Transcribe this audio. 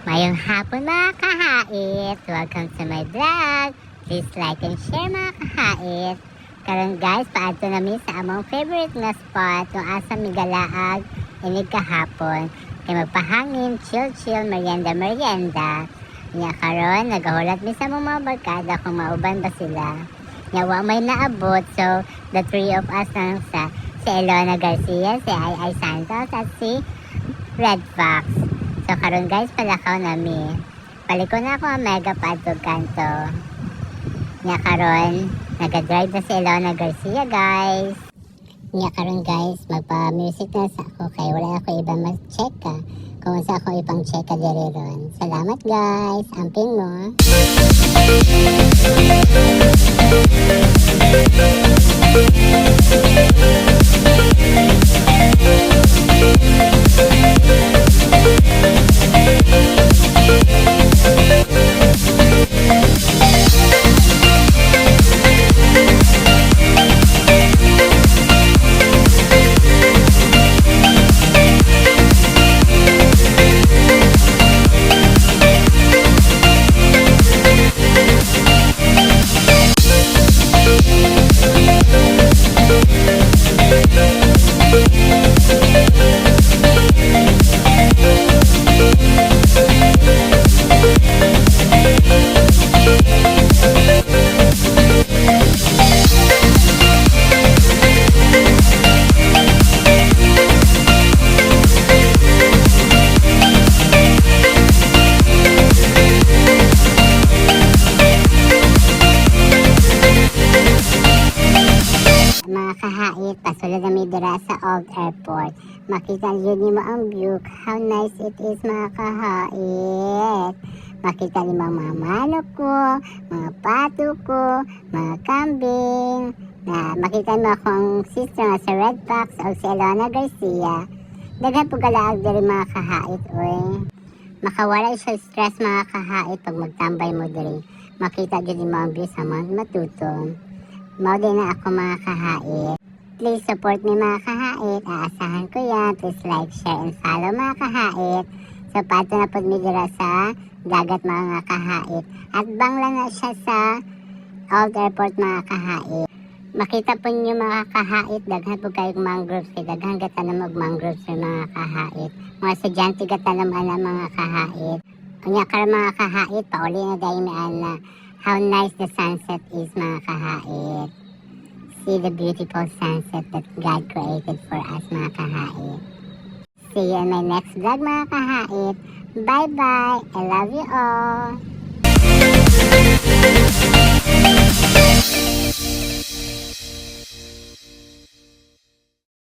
Mayong hapon mga kahait. Welcome to my vlog. Please like and share mga kahait. Karon guys, paadto namin sa among favorite na spot kung asa migalaag inig kahapon. Kay magpahangin, chill, merienda. Nya karon nagahulat mi sa mga barkada kung mauban ba sila. Nya wa may naabot, so the three of us lang si Elona Garcia, si Ai Santos at si Red Fox. So karon guys, palakaw nami. Paliko na ako ang mega padtog kanto. Nya karon naga-drive na si Elona Garcia guys. Nya karon guys, magpa-music na sa ako kay wala ako ibang mag-checka. Kung sa ako ipang checka diri ron. Salamat guys, amping mo. Mga kahait, pasulod na dira sa Old Airport. Makita yun mo ang view. How nice it is mga kahait. Makita ni mga manok ko, mga pato ko, mga kambing. Na makita mo akong sister nga sa Red Fox o si Elona Garcia. Daghan po galaag diri mga kahait. Oy. Makawala siya stress mga kahait pag magtambay mo diri. Makita yun mo ang view sa Mount Matuto. Mao din na ako mga kahait. Please support me mga kahait. Aasahan ko yan. Please like, share, and follow mga kahait. So pato na po mi dira sa dagat mga kahait. At bang lang na siya sa Old Airport mga kahait. Makita po niyo mga kahait. Daghan po kayong mangroves. Daghan gatanam og mangroves sa mga kahait. Mga estudyante gatanam ana mga kahait. Kunya karon mga kahait. Pauli na dahil mi ana. How nice the sunset is mga kahait. See the beautiful sunset that God created for us mga kahait. See you in my next vlog mga kahait. Bye bye. I love you all.